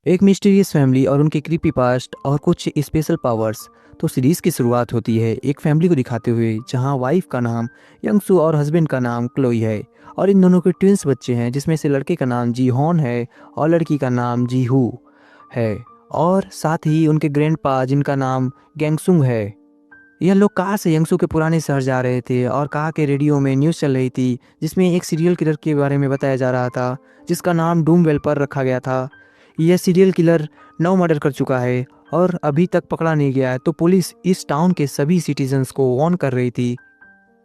एक mysterious family और उनके क्रीपी पास्ट और कुछ स्पेशल पावर्स। तो सीरीज की शुरुआत होती है एक फैमिली को दिखाते हुए जहां वाइफ का नाम यंगसू और हस्बैंड का नाम क्लोई है। और इन दोनों के ट्विंस बच्चे हैं जिसमें से लड़के का नाम जी हॉन है और लड़की का नाम जी हू है। और साथ ही उनके ग्रैंडपा जिनका नाम गैंगसुंग है। यह लोग कार से यंगसू के पुराने शहर जा रहे थे और कार के रेडियो में न्यूज़ चल रही थी जिसमें एक सीरियल किलर के बारे में बताया जा रहा था जिसका नाम डूम वेल्पर रखा गया था। यह सीरियल किलर 9 मर्डर कर चुका है और अभी तक पकड़ा नहीं गया है, तो पुलिस इस टाउन के सभी सिटीजन्स को वार्न कर रही थी।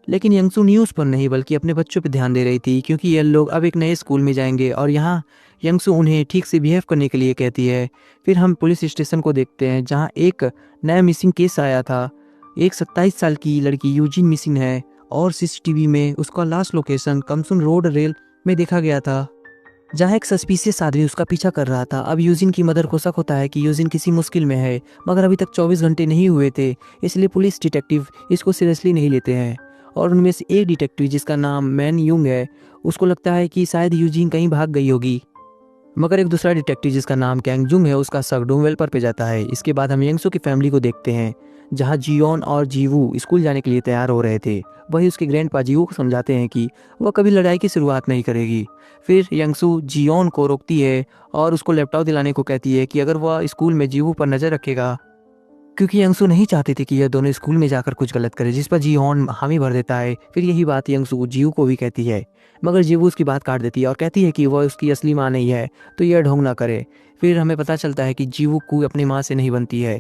लेकिन यंगसू न्यूज़ पर नहीं बल्कि अपने बच्चों पर ध्यान दे रही थी क्योंकि ये लोग अब एक नए स्कूल में जाएंगे और यहाँ यंगसू उन्हें ठीक से बिहेव करने के लिए कहती है। फिर हम पुलिस स्टेशन को देखते हैं जहाँ एक नया मिसिंग केस आया था। एक 27 साल की लड़की यूजिन मिसिंग है और सीसीटीवी में उसका लास्ट लोकेशन कमसुन रोड रेल में देखा गया था जहाँ एक सस्पिशियस आदमी उसका पीछा कर रहा था। अब यूजिन की मदर को शक होता है कि यूजिन किसी मुश्किल में है, मगर अभी तक 24 घंटे नहीं हुए थे, इसलिए पुलिस डिटेक्टिव इसको सीरियसली नहीं लेते हैं। और उनमें से एक डिटेक्टिव जिसका नाम मैन यूंग है, उसको लगता है कि शायद यूजिन कहीं भाग गई होगी। मगर एक दूसरा डिटेक्टिव जिसका नाम कैंग जुंग है उसका शक डोंगवेल्पर पे जाता है। इसके बाद हम यंगसू की फैमिली को देखते हैं जहाँ जियोन और जीवू स्कूल जाने के लिए तैयार हो रहे थे। वही उसके ग्रैंडपा जीवू को समझाते हैं कि वह कभी लड़ाई की शुरुआत नहीं करेगी। फिर यंगसू जियोन को रोकती है और उसको लैपटॉप दिलाने को कहती है कि अगर वह स्कूल में जीवू पर नज़र रखेगा, क्योंकि यंगसू नहीं चाहती थी कि यह दोनों स्कूल में जाकर कुछ गलत करे, जिस पर जी हॉन हामी भर देता है। फिर यही बात यंगसू जीवू को भी कहती है, मगर जीवू उसकी बात काट देती है और कहती है कि वह उसकी असली माँ नहीं है, तो यह ढोंग ना करे। फिर हमें पता चलता है कि जीवू को अपनी माँ से नहीं बनती है।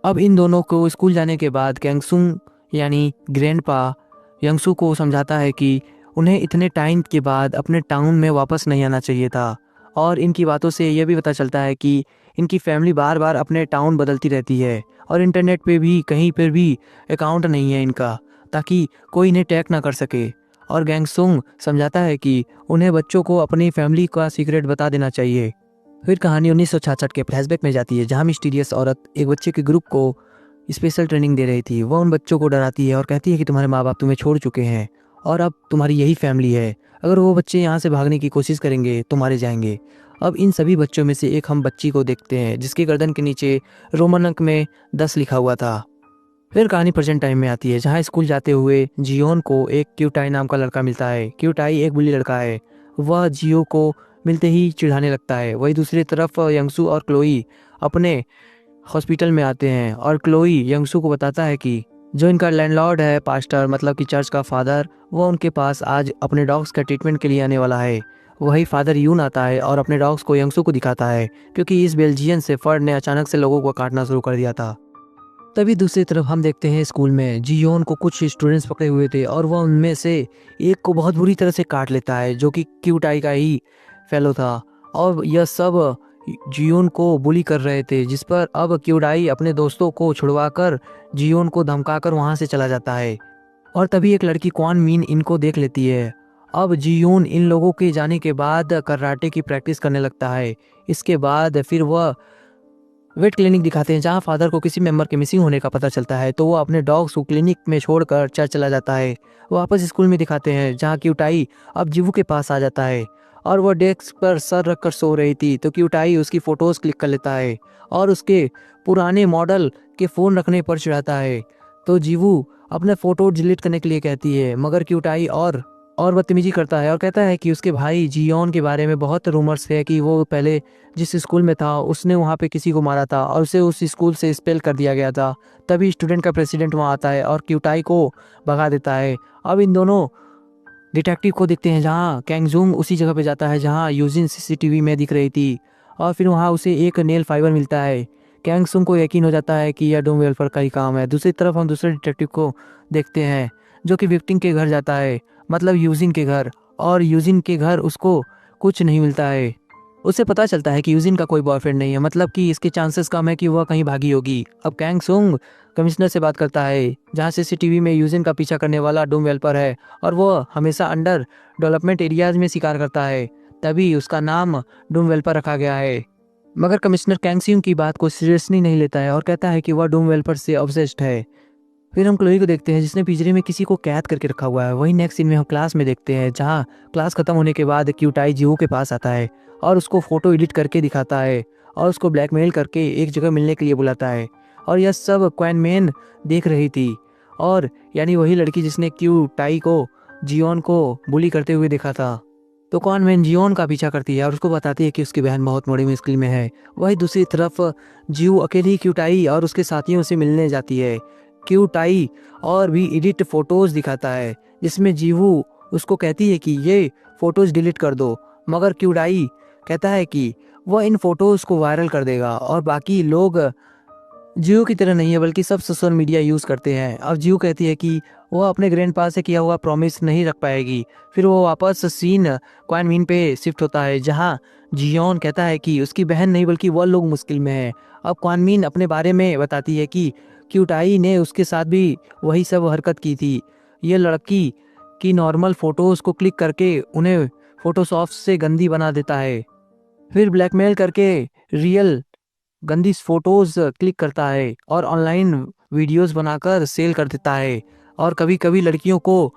अब इन दोनों को स्कूल जाने के बाद कैंगसुंग यानी ग्रैंडपा यंगसू को समझाता है कि उन्हें इतने टाइम के बाद अपने टाउन में वापस नहीं आना चाहिए था। और इनकी बातों से यह भी पता चलता है कि इनकी फैमिली बार बार अपने टाउन बदलती रहती है और इंटरनेट पे भी कहीं पर भी अकाउंट नहीं है इनका, ताकि कोई इन्हें टैग ना कर सके। और गैंगसुंग समझाता है कि उन्हें बच्चों को अपनी फैमिली का सीक्रेट बता देना चाहिए। फिर कहानी 1966 के फ्लैशबैक में जाती है जहाँ मिस्टीरियस औरत एक बच्चे के ग्रुप को स्पेशल ट्रेनिंग दे रही थी। वह उन बच्चों को डराती है और कहती है कि तुम्हारे माँ बाप तुम्हें छोड़ चुके हैं और अब तुम्हारी यही फैमिली है। अगर वो बच्चे यहाँ से भागने की कोशिश करेंगे तो मारे जाएंगे। अब इन सभी बच्चों में से एक हम बच्ची को देखते हैं जिसके गर्दन के नीचे रोमन अंक में 10 लिखा हुआ था। फिर कहानी प्रेजेंट टाइम में आती है जहाँ स्कूल जाते हुए जियोन को एक क्यूटाई नाम का लड़का मिलता है। क्यूटाई एक बुली लड़का है, वह जियो को मिलते ही चिढ़ाने लगता है। वही दूसरी तरफ यंगसू और क्लोई अपने हॉस्पिटल में आते हैं और क्लोई यंगसू को बताता है कि जो इनका लैंडलॉर्ड है, पास्टर मतलब कि चर्च का फादर, वो उनके पास आज अपने डॉग्स का ट्रीटमेंट के लिए आने वाला है। वही फादर यून आता है और अपने डॉग्स को यंगसू को दिखाता है क्योंकि इस बेल्जियन शेफर्ड ने अचानक से लोगों को काटना शुरू कर दिया था। तभी दूसरी तरफ हम देखते हैं स्कूल में जियोन को कुछ स्टूडेंट्स पकड़े हुए थे और वह उनमें से एक को बहुत बुरी तरह से काट लेता है जो कि क्यूटाई का ही फेलो था। और यह सब जियोन को बुली कर रहे थे, जिस पर अब क्यूटाई अपने दोस्तों को छुड़वाकर जियोन को धमकाकर वहां से चला जाता है। और तभी एक लड़की क्वान मीन इनको देख लेती है। अब जियोन इन लोगों के जाने के बाद कराटे की प्रैक्टिस करने लगता है। इसके बाद फिर वह वेट क्लिनिक दिखाते हैं जहां फादर को किसी मेंबर के मिसिंग होने का पता चलता है, तो वो अपने डॉग्स को क्लिनिक में छोड़कर चर्च चला जाता है। वापस स्कूल में दिखाते हैं जहां क्यूटाई अब जीवू के पास आ जाता है और वह डेस्क पर सर रखकर सो रही थी, तो क्यूटाई उसकी फोटोज क्लिक कर लेता है और उसके पुराने मॉडल के फ़ोन रखने पर चिढ़ाता है। तो जीवू अपने फ़ोटो डिलीट करने के लिए कहती है, मगर क्यूटाई और बदतमीजी करता है और कहता है कि उसके भाई जियोन के बारे में बहुत रूमर्स है कि वो पहले जिस स्कूल में था उसने वहाँ पे किसी को मारा था और उसे उस स्कूल से एक्सपेल कर दिया गया था। तभी स्टूडेंट का प्रेसिडेंट वहाँ आता है और क्यूटाई को भगा देता है। अब इन दोनों डिटेक्टिव को देखते हैं जहाँ कैंगजुंग उसी जगह पे जाता है जहाँ यूजिन सीसीटीवी में दिख रही थी और फिर वहाँ उसे एक नेल फाइबर मिलता है। कैंगसुंग को यकीन हो जाता है कि यह डोम वेल्फेयर का ही काम है। दूसरी तरफ हम दूसरे डिटेक्टिव को देखते हैं जो कि विक्टिम के घर जाता है, मतलब यूजिन के घर, और यूजिन के घर उसको कुछ नहीं मिलता है। उसे पता चलता है कि यूजिन का कोई बॉयफ्रेंड नहीं है, मतलब कि इसके चांसेस कम है कि वह कहीं भागी होगी। अब कैंगसुंग कमिश्नर से बात करता है जहाँ सीसीटीवी में यूजिन का पीछा करने वाला डोम वेल्पर है और वह हमेशा अंडर डेवलपमेंट एरियाज में शिकार करता है, तभी उसका नाम डोम वेल्पर रखा गया है। मगर कमिश्नर कैंगसिंग की बात को सीरियसली नहीं लेता है और कहता है कि वह डोम वेल्पर से ऑब्सेस्ड है। फिर हम क्लोई को देखते हैं जिसने पिंजरे में किसी को कैद करके रखा हुआ है। वही नेक्स्ट सीन में हम क्लास में देखते हैं जहाँ क्लास खत्म होने के बाद क्यूटाई जीवू के पास आता है और उसको फोटो एडिट करके दिखाता है और उसको ब्लैकमेल करके एक जगह मिलने के लिए बुलाता है। और यह सब क्वान मैन देख रही थी, और यानी वही लड़की जिसने क्यूटाई को जियोन को बुली करते हुए देखा था। तो क्वान मैन जियोन का पीछा करती है और उसको बताती है कि उसकी बहन बहुत बड़ी मुश्किल में है। वही दूसरी तरफ जियो अकेली क्यूटाई और उसके साथियों से मिलने जाती है। क्यूटाई और भी एडिट फोटोज दिखाता है जिसमें जीवू उसको कहती है कि ये फोटोज डिलीट कर दो, मगर क्यूटाई कहता है कि वह इन फोटोज को वायरल कर देगा और बाकी लोग जियो की तरह नहीं है बल्कि सब सोशल मीडिया यूज करते हैं। अब जियो कहती है कि वह अपने ग्रैंडपा से किया हुआ प्रॉमिस नहीं रख पाएगी। फिर वो वापस सीन क्वान मीन पे शिफ्ट होता है जहाँ जियोन कहता है कि उसकी बहन नहीं बल्कि वह लोग मुश्किल में है। अब क्वान मीन अपने बारे में बताती है कि क्यूटाई ने उसके साथ भी वही सब हरकत की थी। ये लड़की की नॉर्मल फोटोज को क्लिक करके उन्हें फोटोशॉप से गंदी बना देता है, फिर ब्लैकमेल करके रियल गंदी फोटोज क्लिक करता है और ऑनलाइन वीडियोस बनाकर सेल कर देता है और कभी कभी लड़कियों को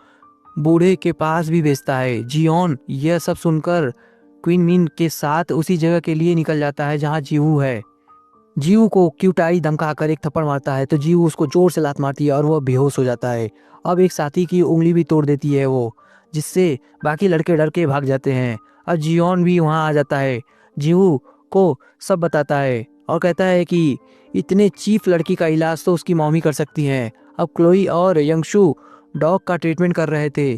बूढ़े के पास भी भेजता है। जियोन यह सब सुनकर क्वीन मीन के साथ उसी जगह के लिए निकल जाता है जहाँ जीवू है। जीवू को क्यूटाई धमकाकर एक थप्पड़ मारता है तो जीवू उसको जोर से लात मारती है और वह बेहोश हो जाता है। अब एक साथी की उंगली भी तोड़ देती है वो, जिससे बाकी लड़के डर के भाग जाते हैं। अब जियोन भी वहां आ जाता है, जीवू को सब बताता है और कहता है कि इतने चीफ लड़की का इलाज तो उसकी मॉमी कर सकती है। अब क्लोई और यंगशु डॉग का ट्रीटमेंट कर रहे थे,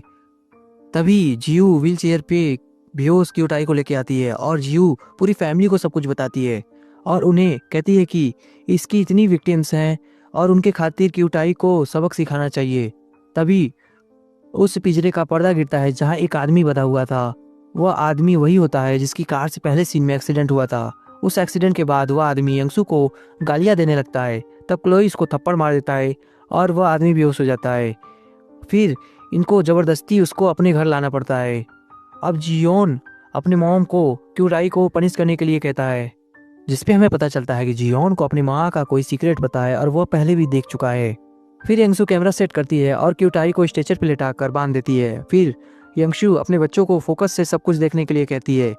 तभी जियू व्हील चेयर पे बेहोश क्यूटाई को लेके आती है और जियू पूरी फैमिली को सब कुछ बताती है और उन्हें कहती है कि इसकी इतनी विक्टिम्स हैं और उनके खातिर क्यूटाई को सबक सिखाना चाहिए। तभी उस पिंजरे का पर्दा गिरता है जहाँ एक आदमी बंधा हुआ था। वह आदमी वही होता है जिसकी कार से पहले सीन में एक्सीडेंट हुआ था। उस एक्सीडेंट के बाद वह आदमी यंगसू को गालियां देने लगता है, तब क्लोई इसको थप्पड़ मार देता है और वह आदमी बेहोश हो जाता है। फिर इनको जबरदस्ती उसको अपने घर लाना पड़ता है। अब जियोन अपने मॉम को क्यूटाई को पनिश करने के लिए कहता है, जिसपे हमें पता चलता है कि जियोन को अपनी माँ का कोई सीक्रेट पता है और वह पहले भी देख चुका है। फिर यंगसू कैमरा सेट करती है और क्यूटाई को स्ट्रेचर पे लेटाकर बांध देती है। फिर यंगसू अपने बच्चों को फोकस से सब कुछ देखने के लिए कहती है।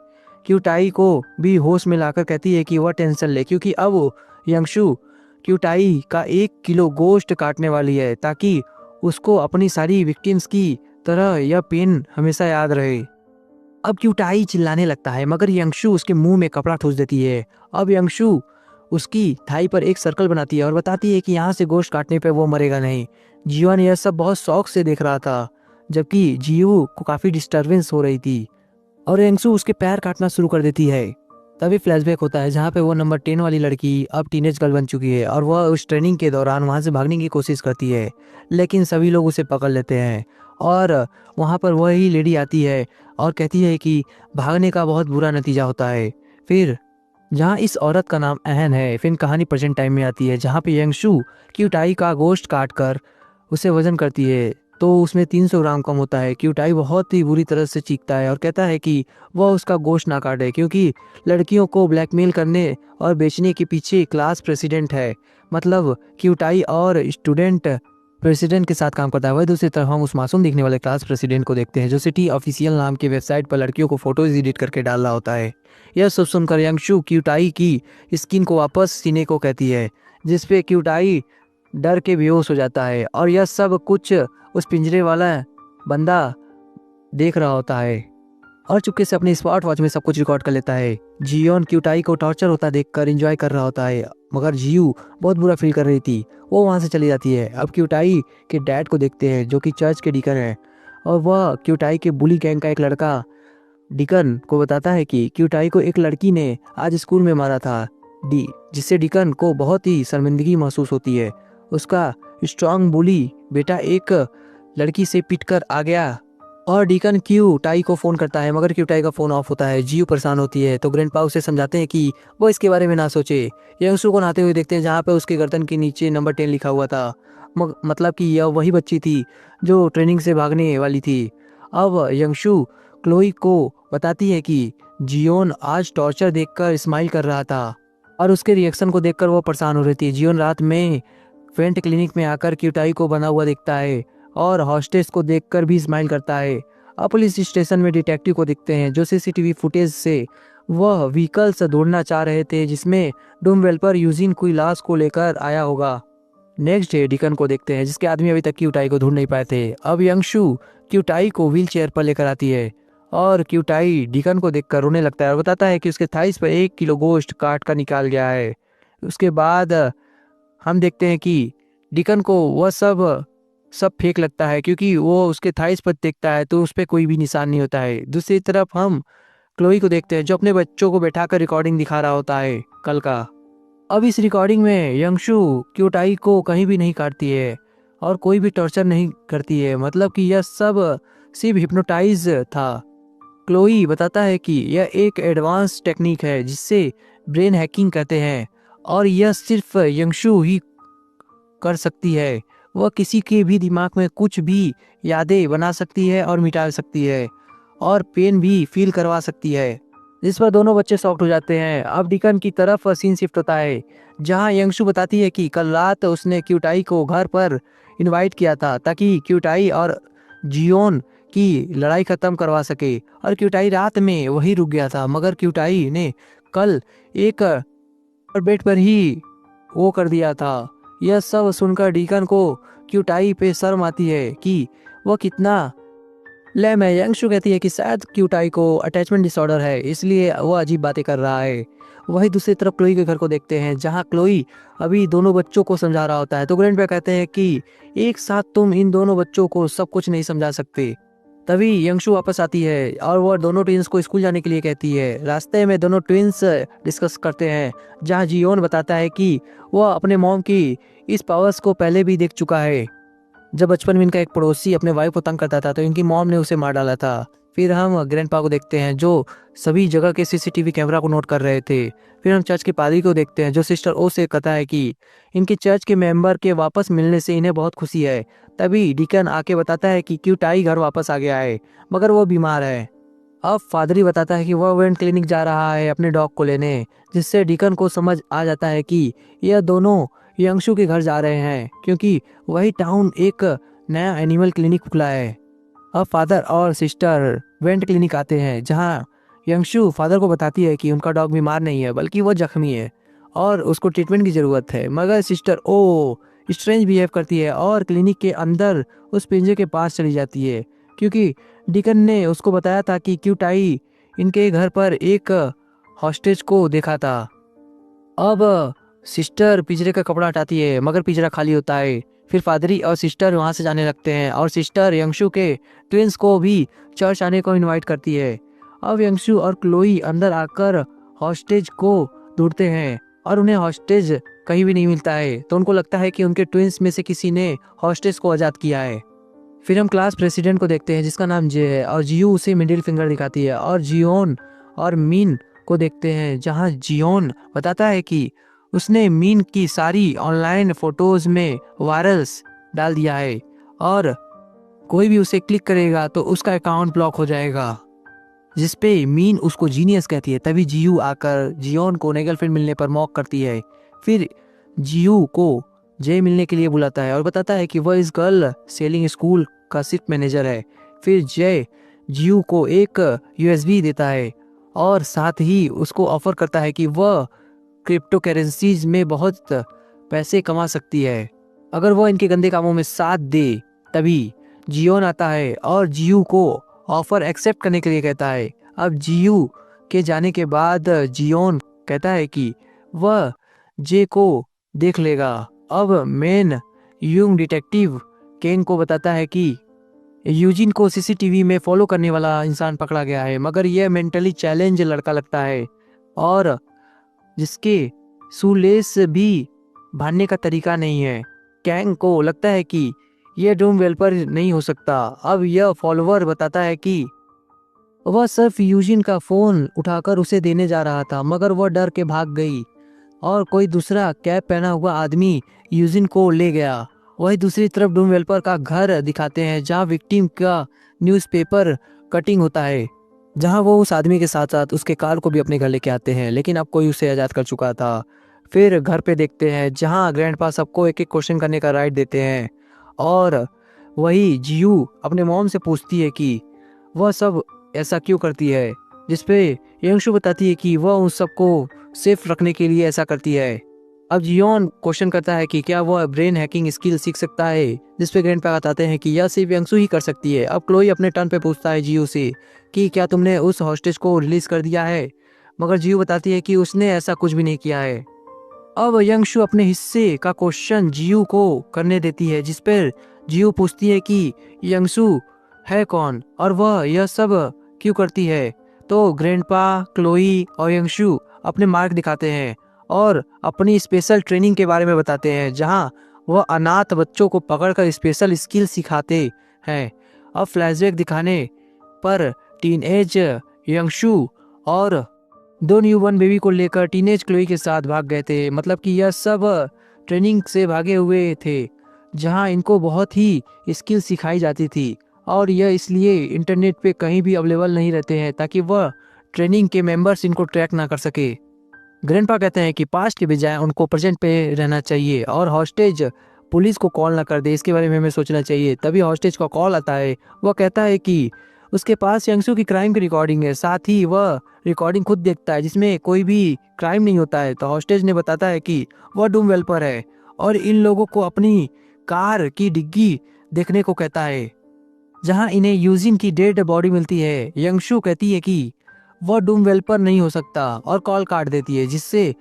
क्यूटाई को भी होश में लाकर कहती है कि वह टेंशन ले, क्योंकि अब यंगसू क्यूटाई का 1 किलो गोश्त काटने वाली है ताकि उसको अपनी सारी विक्टिम्स की तरह यह पेन हमेशा याद रहे। अब क्यूटाई चिल्लाने लगता है मगर यंगशु उसके मुंह में कपड़ा ठूस देती है। अब यंगशु उसकी थाई पर एक सर्कल बनाती है और बताती है कि यहाँ से गोश्त काटने पे वो मरेगा नहीं। जीवन यह सब बहुत शौक से देख रहा था, जबकि जीवू को काफी डिस्टरबेंस हो रही थी और यंगशु उसके पैर काटना शुरू कर देती है। तभी फ्लैशबैक होता है जहाँ पे वो नंबर 10 वाली लड़की अब टीनेज गर्ल बन चुकी है और वह उस ट्रेनिंग के दौरान वहाँ से भागने की कोशिश करती है, लेकिन सभी लोग उसे पकड़ लेते हैं और वहाँ पर वही लेडी आती है और कहती है कि भागने का बहुत बुरा नतीजा होता है। फिर जहाँ इस औरत का नाम एहन है, फिर कहानी प्रेजेंट टाइम में आती है जहाँ पे यंगशु क्यूटाई का गोश्त काट कर उसे वजन करती है तो उसमें 300 ग्राम कम होता है। क्यूटाई बहुत ही बुरी तरह से चीखता है और कहता है कि वह उसका गोश्त ना काटे क्योंकि लड़कियों को ब्लैकमेल करने और बेचने के पीछे क्लास प्रेसिडेंट है, मतलब क्यूटाई और स्टूडेंट प्रेसिडेंट के साथ काम करता है। वही दूसरी तरफ हम उस मासूम दिखने वाले क्लास प्रेसिडेंट को देखते हैं जो सिटी ऑफिशियल नाम की वेबसाइट पर लड़कियों को फोटोज एडिट करके डाल रहा होता है। यह सब सुनकर यंगशु क्यूटाई की स्किन को वापस सीने को कहती है, जिसपे क्यूटाई डर के बेहोश हो जाता है और यह सब कुछ उस पिंजरे वाला बंदा देख रहा होता है और चुपके से अपने स्मार्ट वॉच में सब कुछ रिकॉर्ड कर लेता है। जियोन क्यूटाई को टॉर्चर होता देखकर एंजॉय कर रहा होता है, मगर जियू बहुत बुरा फील कर रही थी। वो वहाँ से चली जाती है। अब क्यूटाई के डैड को देखते हैं जो कि चर्च के डीकन हैं और वह क्यूटाई के बुली गैंग का एक लड़का डीकन को बताता है कि क्यूटाई को एक लड़की ने आज स्कूल में मारा था, जिससे डीकन को बहुत ही शर्मिंदगी महसूस होती है। उसका स्ट्रांग बुली बेटा एक लड़की से पिटकर आ गया और डीकन क्यूटाई को फोन करता है मगर क्यूटाई का फोन ऑफ होता है। जियू परेशान होती है तो ग्रैंडपा उसे समझाते हैं कि वो इसके बारे में ना सोचे। यंगसू को नहाते हुए देखते हैं जहाँ पे उसके गर्दन के नीचे नंबर 10 लिखा हुआ था, मतलब कि यह वही बच्ची थी जो ट्रेनिंग से भागने वाली थी। अब यंगशु क्लोई को बताती है कि जियोन आज टॉर्चर देखकर स्माइल कर रहा था और उसके रिएक्शन को देखकर वो परेशान हो रही थी। जियोन रात में वेंट क्लिनिक में आकर क्यूटाई को बना हुआ दिखता है और हॉस्टेस को देखकर भी स्माइल करता है। अब पुलिस स्टेशन में डिटेक्टिव को दिखते हैं जो सीसीटीवी फुटेज से वह व्हीकल्स ढूंढना चाह रहे थे जिसमें डूमवेल्पर यूजिन कोई लाश को लेकर आया होगा। नेक्स्ट डे डिकन को देखते हैं जिसके आदमी अभी तक क्यूटाई को ढूंढ नहीं पाए थे। अब यंगशु क्यूटाई को व्हील चेयर पर लेकर आती है और क्यूटाई डिकन को देखकर रोने लगता है और बताता है कि उसके थाइस पर 1 किलो गोश्त काट कर निकाल गया है। उसके बाद हम देखते हैं कि डिकन को वह सब फेक लगता है क्योंकि वो उसके थाइस पर देखता है तो उस पर कोई भी निशान नहीं होता है। दूसरी तरफ हम क्लोई को देखते हैं जो अपने बच्चों को बैठाकर रिकॉर्डिंग दिखा रहा होता है कल का। अब इस रिकॉर्डिंग में यंगशु क्यूटाई को कहीं भी नहीं काटती है और कोई भी टॉर्चर नहीं करती है, मतलब कि यह सब सिर्फ हिप्नोटाइज था। क्लोई बताता है कि यह एक एडवांस टेक्निक है जिससे ब्रेन हैकिंग कहते हैं और यह सिर्फ यंगशु ही कर सकती है। वह किसी के भी दिमाग में कुछ भी यादें बना सकती है और मिटा सकती है और पेन भी फील करवा सकती है, जिस पर दोनों बच्चे शॉक्ड हो जाते हैं। अब डिकन की तरफ सीन शिफ्ट होता है जहां यंगशु बताती है कि कल रात उसने क्यूटाई को घर पर इनवाइट किया था ताकि क्यूटाई और जियोन की लड़ाई खत्म करवा सके और क्यूटाई रात में वही रुक गया था, मगर क्यूटाई ने कल एक बेड पर ही वो कर दिया था। यह सब सुनकर डिकन को क्यूटाई पे शर्म आती है कि वह कितना लैम है। यंगशु कहती है कि शायद क्यूटाई को अटैचमेंट डिसऑर्डर है इसलिए वह अजीब बातें कर रहा है। वही दूसरी तरफ क्लोई के घर को देखते हैं जहां क्लोई अभी दोनों बच्चों को समझा रहा होता है तो ग्रैंडपा कहते हैं कि एक साथ तुम इन दोनों बच्चों को सब कुछ नहीं समझा सकते। तभी यंगशु वापस आती है और वह दोनों ट्विंस को स्कूल जाने के लिए कहती है। रास्ते में दोनों ट्विंस डिस्कस करते हैं जहां जियोन बताता है कि वह अपने मॉम की इस पावर्स को पहले भी देख चुका है। जब बचपन में इनका एक पड़ोसी अपने वाइफ को तंग करता था तो इनकी मॉम ने उसे मार डाला था। फिर हम ग्रैंडपा को देखते हैं जो सभी जगह के सीसीटीवी कैमरा को नोट कर रहे थे। फिर हम चर्च के पादरी को देखते हैं जो सिस्टर ओ से कहता है कि इनके चर्च के मेंबर के वापस मिलने से इन्हें बहुत खुशी है। तभी डिकन आके बताता है कि क्यूटाई घर वापस आ गया है मगर वो बीमार है। अब फादरी बताता है कि वह वेंट क्लिनिक जा रहा है अपने डॉग को लेने, जिससे डिकन को समझ आ जाता है कि यह दोनों यंगशु के घर जा रहे हैं क्योंकि वही टाउन एक नया एनिमल क्लिनिक खुला है। अब फादर और सिस्टर वेंट क्लिनिक आते हैं जहां यंगशु फादर को बताती है कि उनका डॉग बीमार नहीं है बल्कि वो जख्मी है और उसको ट्रीटमेंट की ज़रूरत है, मगर सिस्टर ओ स्ट्रेंज बिहेव करती है और क्लिनिक के अंदर उस पिंजरे के पास चली जाती है क्योंकि डिकन ने उसको बताया था कि क्यूटाई इनके घर पर एक हॉस्टेज को देखा था। अब सिस्टर पिंजरे का कपड़ा हटाती है मगर पिंजरा खाली होता है। फिर फादरी और सिस्टर वहां से जाने लगते हैं और सिस्टर यंगशु के ट्विंस को भी चर्च आने को इनवाइट करती है। अब यंगशु और क्लोई अंदर आकर हॉस्टेज को ढूंढते हैं और उन्हें हॉस्टेज कहीं भी नहीं मिलता है तो उनको लगता है कि उनके ट्विंस में से किसी ने हॉस्टेज को आज़ाद किया है। फिर हम क्लास प्रेसिडेंट को देखते हैं जिसका नाम जे है और जियू उसे मिडिल फिंगर दिखाती है और जियोन और मीन को देखते हैं जहां जियोन बताता है कि उसने मीन की सारी ऑनलाइन फोटोज में वायरल्स डाल दिया है और कोई भी उसे क्लिक करेगा तो उसका अकाउंट ब्लॉक हो जाएगा, जिसपे मीन उसको जीनियस कहती है। तभी जियू आकर जियोन को नई गर्लफ्रेंड मिलने पर मॉक करती है। फिर जियू को जय मिलने के लिए बुलाता है और बताता है कि वह इस गर्ल सेलिंग स्कूल का सिर्फ मैनेजर है। फिर जय जियू को एक यूएसबी देता है और साथ ही उसको ऑफर करता है कि वह क्रिप्टो करेंसीज में बहुत पैसे कमा सकती है अगर वह इनके गंदे कामों में साथ दे। तभी जियोन आता है और जियू को ऑफर एक्सेप्ट करने के लिए कहता है। अब जियू के जाने के बाद जियोन कहता है कि वह जे को देख लेगा। अब मेन यंग डिटेक्टिव केन को बताता है कि यूजिन को सीसीटीवी में फॉलो करने वाला इंसान पकड़ा गया है, मगर यह मेंटली चैलेंज लड़का लगता है और जिसके शूलेस भी बांधने का तरीका नहीं है। कैंग को लगता है कि यह डूमवेल्पर नहीं हो सकता। अब यह फॉलोवर बताता है कि वह सिर्फ यूजिन का फोन उठाकर उसे देने जा रहा था, मगर वह डर के भाग गई और कोई दूसरा कैप पहना हुआ आदमी यूजिन को ले गया। वही दूसरी तरफ डूमवेल्पर का घर दिखाते हैं जहां विक्टिम का न्यूज़पेपर कटिंग होता है, जहां वो उस आदमी के साथ साथ उसके कार को भी अपने घर लेके आते हैं, लेकिन अब कोई उसे आज़ाद कर चुका था। फिर घर पे देखते हैं जहाँ ग्रैंडपा सबको एक एक क्वेश्चन करने का राइट देते हैं और वही जियू अपने मॉम से पूछती है कि वह सब ऐसा क्यों करती है, जिसपे यंगशु बताती है कि वह उन सबको सेफ रखने के लिए ऐसा करती है। अब जियोन क्वेश्चन करता है कि क्या वह ब्रेन हैकिंग स्किल सीख सकता है, जिसपे ग्रैंडपा बताते हैं कि यह सिर्फ यंगशु ही कर सकती है। अब क्लोई अपने टर्न पे पूछता है जियो से कि क्या तुमने उस हॉस्टेज को रिलीज कर दिया है, मगर जियो बताती है कि उसने ऐसा कुछ भी नहीं किया है। अब यंगशु अपने हिस्से का क्वेश्चन जियो को करने देती है, जिस पर जियो पूछती है कि यंगशु है कौन और वह यह सब क्यों करती है। तो ग्रैंडपा, क्लोई और यंगशु अपने मार्क दिखाते हैं और अपनी स्पेशल ट्रेनिंग के बारे में बताते हैं, जहां वह अनाथ बच्चों को पकड़कर स्पेशल स्किल सिखाते हैं। अब फ्लैशबैक दिखाने पर टीनएज यंगशु और दो न्यूबॉर्न बेबी को लेकर टीनेज क्लोई के साथ भाग गए थे। मतलब कि यह सब ट्रेनिंग से भागे हुए थे, जहां इनको बहुत ही स्किल सिखाई जाती थी और यह इसलिए इंटरनेट पे कहीं भी अवेलेबल नहीं रहते हैं ताकि वह ट्रेनिंग के मेंबर्स इनको ट्रैक ना कर सके। ग्रैंडपा कहते हैं कि पास्ट के बजाय उनको प्रेजेंट पे रहना चाहिए और हॉस्टेज पुलिस को कॉल ना कर दे, इसके बारे में हमें सोचना चाहिए। तभी हॉस्टेज का कॉल आता है। वह कहता है कि उसके पास यंगशु की क्राइम की रिकॉर्डिंग है, साथ ही वह रिकॉर्डिंग खुद देखता है जिसमें कोई भी क्राइम नहीं होता है। तो हॉस्टेज ने बताता है कि वह डूम वेल पर है और इन लोगों को अपनी कार की डिग्गी देखने को कहता है, जहां इन्हें यूजिन की डेड बॉडी मिलती है। यंगशु कहती है कि वह डूम वेल पर नहीं हो सकता और कॉल काट देती है, जिससे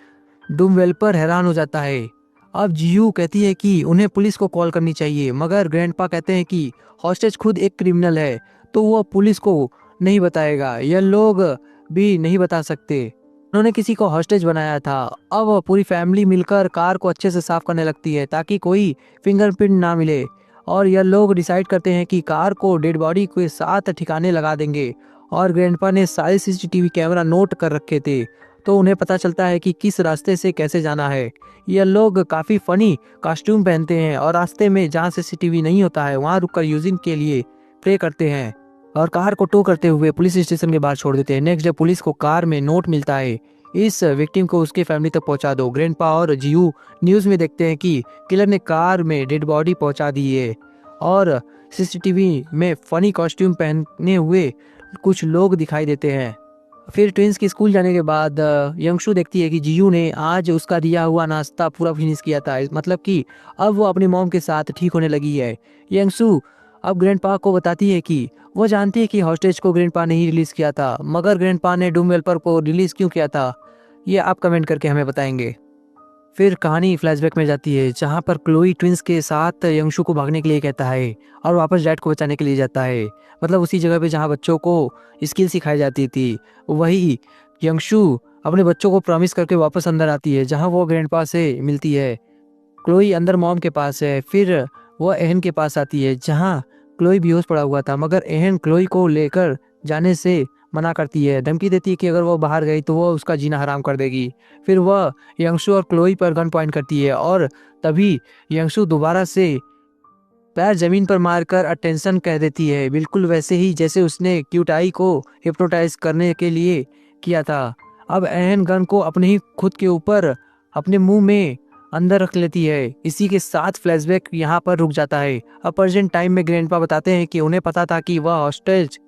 डूम वेल पर हैरान हो जाता है। अब जियू कहती है कि उन्हें पुलिस को कॉल करनी चाहिए, मगर ग्रैंडपा कहते हैं कि हॉस्टेज खुद एक क्रिमिनल है तो वह पुलिस को नहीं बताएगा, यह लोग भी नहीं बता सकते। उन्होंने किसी को हॉस्टेज बनाया था। अब पूरी फैमिली मिलकर कार को अच्छे से साफ करने लगती है ताकि कोई फिंगरप्रिंट ना मिले और यह लोग डिसाइड करते हैं कि कार को डेड बॉडी के साथ ठिकाने लगा देंगे। और ग्रैंडपा ने सारे सीसीटीवी कैमरा नोट कर रखे थे, तो उन्हें पता चलता है कि किस रास्ते से कैसे जाना है। यह लोग काफी फनी कॉस्ट्यूम पहनते हैं और रास्ते में जहाँ सीसीटीवी नहीं होता है वहाँ रुककर यूजिंग के लिए प्रे करते हैं और कार को टो करते हुए पुलिस स्टेशन के बाहर छोड़ देते हैं। नेक्स्ट डे पुलिस को कार में नोट मिलता है, इस विक्टिम को उसके फैमिली तक पहुंचा दो। ग्रैंडपा और जियू न्यूज में देखते हैं कि किलर ने कार में डेड बॉडी पहुंचा दी है और सीसीटीवी में फनी कॉस्ट्यूम पहने हुए कुछ लोग दिखाई देते हैं। फिर ट्विंस के स्कूल जाने के बाद यंगशु देखती है कि जियू ने आज उसका दिया हुआ नाश्ता पूरा फिनिश किया था, मतलब कि अब वो अपनी मॉम के साथ ठीक होने लगी है। यंगशु अब ग्रैंडपा को बताती है कि वो जानती है कि हॉस्टेज को ग्रैंडपा ने ही रिलीज किया था, मगर ग्रैंडपा ने डूम वेल्पर को रिलीज क्यों किया था ये आप कमेंट करके हमें बताएंगे। फिर कहानी फ्लैशबैक में जाती है, जहां पर क्लोई ट्विंस के साथ यंगशु को भागने के लिए कहता है और वापस डैड को बचाने के लिए जाता है। मतलब उसी जगह पे जहां बच्चों को स्किल सिखाई जाती थी, वही यंगशु अपने बच्चों को प्रॉमिस करके वापस अंदर आती है, जहां वो ग्रैंडपा से मिलती है। क्लोई अंदर मॉम के पास है। फिर वह एहन के पास आती है, जहां क्लोई बेहोश पड़ा हुआ था, मगर एहन क्लोई को लेकर जाने से मना करती है, धमकी देती है कि अगर वो बाहर गई तो वो उसका जीना हराम कर देगी। फिर वह यंगशु और क्लोई पर गन पॉइंट करती है और तभी यंगशु दोबारा से पैर जमीन पर मारकर अटेंशन कह देती है, बिल्कुल वैसे ही जैसे उसने क्यूटाई को हिप्नोटाइज करने के लिए किया था। अब एहन गन को अपने ही खुद के ऊपर अपने मुंह में अंदर रख लेती है। इसी के साथ फ्लैशबैक यहाँ पर रुक जाता है। अब प्रेजेंट टाइम में ग्रैंडपा बताते हैं कि उन्हें पता था कि वह हॉस्टेज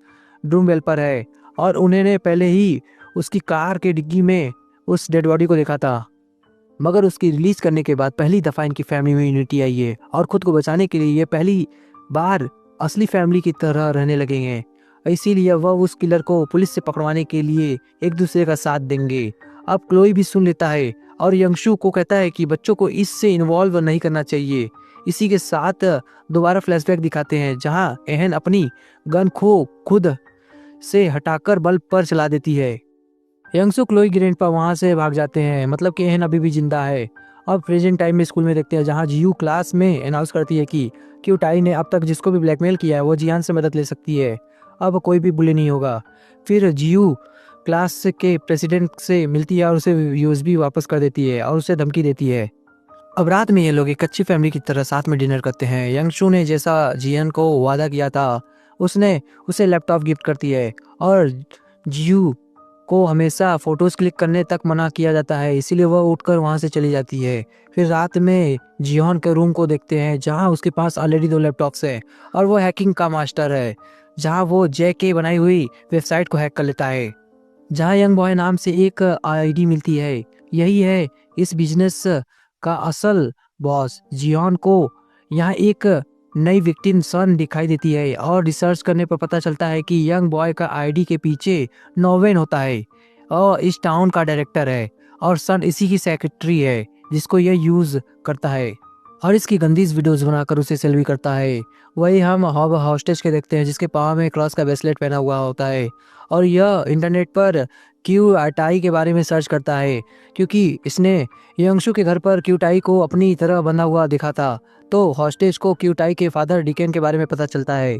ड्रूमवेल पर है और उन्होंने पहले ही उसकी कार के डिग्गी में उस डेड बॉडी को देखा था, मगर उसकी रिलीज करने के बाद पहली दफा इनकी फैमिली में यूनिटी आई है और खुद को बचाने के लिए ये पहली बार असली फैमिली की तरह रहने लगे हैं। इसीलिए वह उस किलर को पुलिस से पकड़वाने के लिए एक दूसरे का साथ देंगे। अब क्लोई भी सुन लेता है और यंगशु को कहता है कि बच्चों को इससे इन्वॉल्व नहीं करना चाहिए। इसी के साथ दोबारा फ्लैशबैक दिखाते हैं, जहां एहन अपनी गन को खुद से हटाकर बल्ब पर चला देती है। यंगशु, क्लोई, ग्रैंडपा वहां से भाग जाते हैं, मतलब कि एहन अभी भी जिंदा है। अब प्रेजेंट टाइम में स्कूल में देखते हैं, जहां जियू क्लास में अनाउंस करती है कि क्यूटाई ने अब तक जिसको भी ब्लैकमेल किया है वो जियान से मदद ले सकती है, अब कोई भी बुली नहीं होगा। फिर जियू क्लास के प्रेसिडेंट से मिलती है और उसे यूएसबी वापस कर देती है और उसे धमकी देती है। अब रात में ये लोग एक अच्छी फैमिली की तरह साथ में डिनर करते हैं। यंगशु ने जैसा जियन को वादा किया था, उसने उसे लैपटॉप गिफ्ट करती है और जियू को हमेशा फोटोज क्लिक करने तक मना किया जाता है, इसीलिए वह उठकर वहां से चली जाती है। फिर रात में जियोन के रूम को देखते हैं जहां उसके पास ऑलरेडी 2 लैपटॉप्स है और वो हैकिंग का मास्टर है, जहां वो जे के बनाई हुई वेबसाइट को हैक कर लेता है, जहां यंग बॉय नाम से एक आईडी मिलती है। यही है इस बिजनेस का असल बॉस। जियोन को यहाँ एक नई विक्टिम सन दिखाई देती है और रिसर्च करने पर पता चलता है कि यंग बॉय का आईडी के पीछे नोवेन होता है और इस टाउन का डायरेक्टर है, और सन इसी की सेक्रेटरी है जिसको यह यूज करता है और इसकी गंदी वीडियोस बनाकर उसे सेल भी करता है। वही हम हॉस्टेज के देखते हैं जिसके पाँव में क्रॉस का ब्रेसलेट पहना हुआ होता है और यह इंटरनेट पर क्यू टाई के बारे में सर्च करता है क्योंकि इसने यंगशु के घर पर क्यू टाई को अपनी तरह बंधा हुआ दिखा था। तो हॉस्टेज को क्यू टाई के फादर डिकेन के बारे में पता चलता है।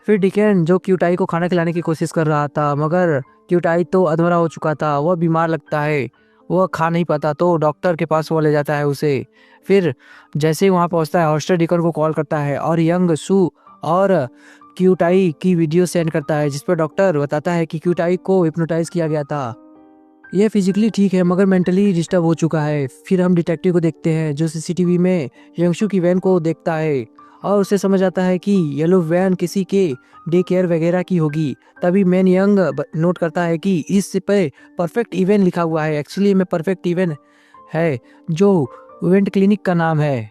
फिर डिकेन जो क्यू टाई को खाना खिलाने की कोशिश कर रहा था, मगर क्यू टाई तो अधमरा हो चुका था, वह बीमार लगता है, वह खा नहीं पाता, तो डॉक्टर के पास वो ले जाता है उसे। फिर जैसे ही वहाँ पहुँचता है, हॉस्टेज डिकेन को कॉल करता है और यंग सू और क्यूटाई की वीडियो सेंड करता है जिस पर डॉक्टर बताता है कि क्यूटाई को हिप्नोटाइज किया गया था। यह फिजिकली ठीक है मगर मेंटली डिस्टर्ब हो चुका है। फिर हम डिटेक्टिव को देखते हैं जो सीसीटीवी में यंगशु की वैन को देखता है और उसे समझ आता है कि येलो वैन किसी के डे केयर वगैरह की होगी। तभी मैन यंग नोट करता है कि इस पे परफेक्ट इवेंट लिखा हुआ है। एक्चुअली में परफेक्ट इवेंट है जो इवेंट क्लिनिक का नाम है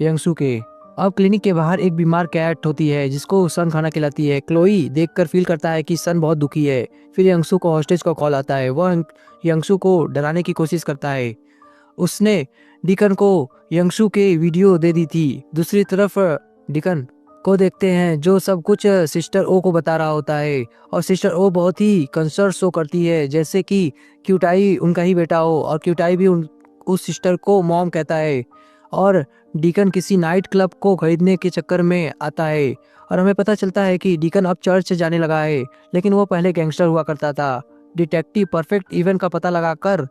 यंगशु के। अब क्लिनिक के बाहर एक बीमार कैट होती है जिसको सन खाना खिलाती है। क्लोई देखकर फील करता है कि सन बहुत दुखी है। फिर यंगसू को हॉस्टेज का कॉल आता है, वह यंगसू को डराने की कोशिश करता है। उसने डिकन को यंगसू के वीडियो दे दी थी। दूसरी तरफ डिकन को देखते हैं जो सब कुछ सिस्टर ओ को बता रहा होता है और सिस्टर ओ बहुत ही कंसर्न शो करती है जैसे कि क्यूटाई उनका ही बेटा हो, और क्यूटाई भी उस सिस्टर को मॉम कहता है। और डीकन किसी नाइट क्लब को खरीदने के चक्कर में आता है और हमें पता चलता है कि डीकन अब चर्च जाने लगा है, लेकिन वो पहले गैंगस्टर हुआ करता था। डिटेक्टिव परफेक्ट इवेंट का पता लगाकर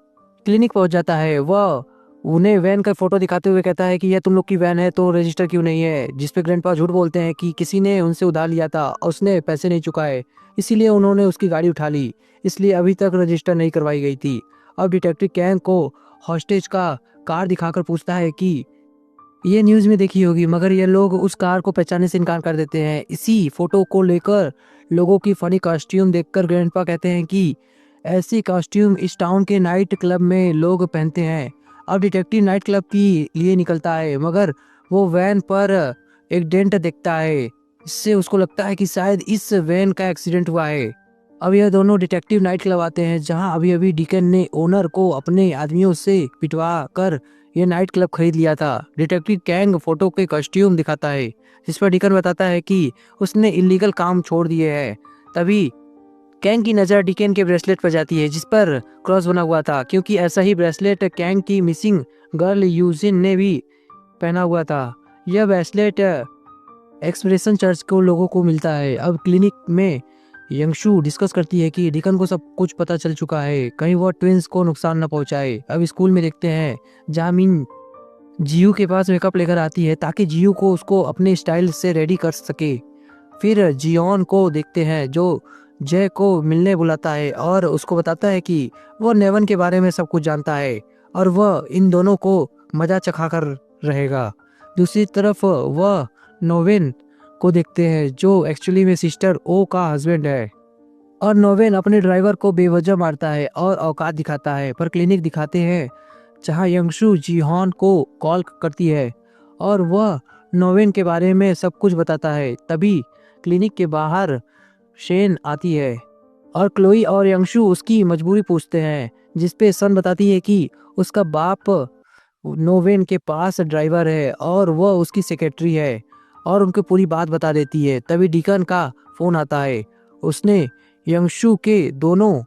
क्लिनिक पहुंच जाता है। वह उन्हें वैन का फोटो दिखाते हुए कहता है कि यह तुम लोग की वैन है तो रजिस्टर क्यों नहीं है, जिसपे ग्रैंडपा झूठ बोलते हैं कि किसी ने उनसे उधार लिया था और उसने पैसे नहीं चुकाए, इसीलिए उन्होंने उसकी गाड़ी उठा ली, इसलिए अभी तक रजिस्टर नहीं करवाई गई थी। अब डिटेक्टिव कैंग को हॉस्टेज का कार दिखाकर पूछता है कि ये न्यूज में देखी होगी, मगर ये लोग उस कार को पहचानने से इनकार कर देते हैं। इसी फोटो को लेकर लोगों की फनी कॉस्ट्यूम देखकर ग्रैंडपा कहते हैं कि ऐसी कॉस्ट्यूम इस टाउन के नाइट क्लब में लोग पहनते हैं। अब डिटेक्टिव नाइट क्लब के लिए निकलता है, मगर वो वैन पर एक डेंट देखता है, इससे उसको लगता है कि शायद इस वैन का एक्सीडेंट हुआ है। अब यह दोनों डिटेक्टिव नाइट क्लब आते हैं जहां अभी अभी डिकन ने ओनर को अपने आदमियों से पिटवा कर ये नाइट क्लब खरीद लिया था। डिटेक्टिव कैंग फोटो के कॉस्ट्यूम दिखाता है जिस पर डिकन बताता है कि उसने इलीगल काम छोड़ दिए हैं। तभी कैंग की नज़र डिकन के ब्रेसलेट पर जाती है जिस पर क्रॉस बना हुआ था, क्योंकि ऐसा ही ब्रेसलेट कैंग की मिसिंग गर्ल यूजिन ने भी पहना हुआ था। यह ब्रेसलेट एक्सप्रेशन चर्च को लोगों को मिलता है। अब क्लिनिक में यंगशु डिस्कस करती है कि डिकन को सब कुछ पता चल चुका है, कहीं वो ट्विंस को नुकसान न पहुंचाए। अब स्कूल में देखते हैं जामिन जियू के पास मेकअप लेकर आती है ताकि जियू को उसको अपने स्टाइल से रेडी कर सके। फिर जियोन को देखते हैं जो जय को मिलने बुलाता है और उसको बताता है कि वो नेवन के बारे में सब कुछ जानता है और वह इन दोनों को मजा चखा कर रहेगा। दूसरी तरफ वह नोवेन को देखते हैं जो एक्चुअली में सिस्टर ओ का हस्बैंड है, और नोवेन अपने ड्राइवर को बेवजह मारता है और औकात दिखाता है। पर क्लिनिक दिखाते हैं जहां यंगशु जीहॉन को कॉल करती है और वह नोवेन के बारे में सब कुछ बताता है। तभी क्लिनिक के बाहर शेन आती है और क्लोई और यंगशु उसकी मजबूरी पूछते हैं, जिसपे सन बताती है कि उसका बाप नोवेन के पास ड्राइवर है और वह उसकी सेक्रेटरी है, और उनको पूरी बात बता देती है। तभी डिकन का फोन आता है। उसने यंगशु के दोनों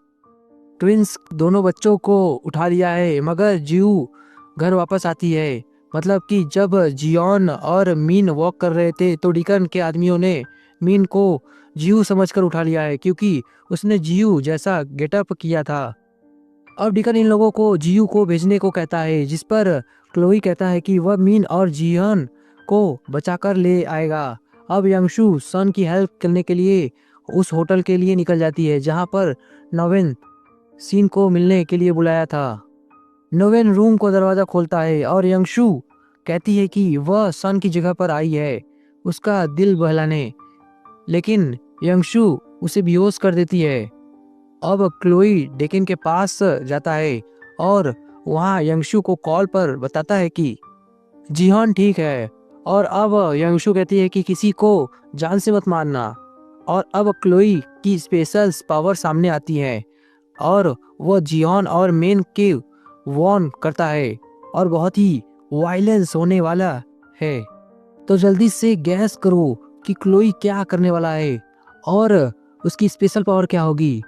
बच्चों को उठा लिया है, मगर जियू घर वापस आती है। मतलब कि जब जियोन और मीन वॉक कर रहे थे तो डिकन के आदमियों ने मीन को जियू समझकर उठा लिया है, क्योंकि उसने जियू जैसा गेटअप किया था। अब डिकन इन लोगों को जियू को भेजने को कहता है, जिस पर क्लोई कहता है कि वह मीन और जियन को बचाकर ले आएगा। अब यंगशु सन की हेल्प करने के लिए उस होटल के लिए निकल जाती है जहां पर नोवेन सीन को मिलने के लिए बुलाया था। नोवेन रूम को दरवाजा खोलता है और यंगशु कहती है कि वह सन की जगह पर आई है उसका दिल बहलाने, लेकिन यंगशु उसे बेहोश कर देती है। अब क्लोई डेकिन के पास जाता है और वहाँ यंगशु को कॉल पर बताता है कि जीहान ठीक है। और अब यंगशु कहती है कि किसी को जान से मत मारना। और अब क्लोई की स्पेशल पावर सामने आती है और वह जियोन और मेन के वॉर्न करता है और बहुत ही वायलेंस होने वाला है। तो जल्दी से गैस करो कि क्लोई क्या करने वाला है और उसकी स्पेशल पावर क्या होगी।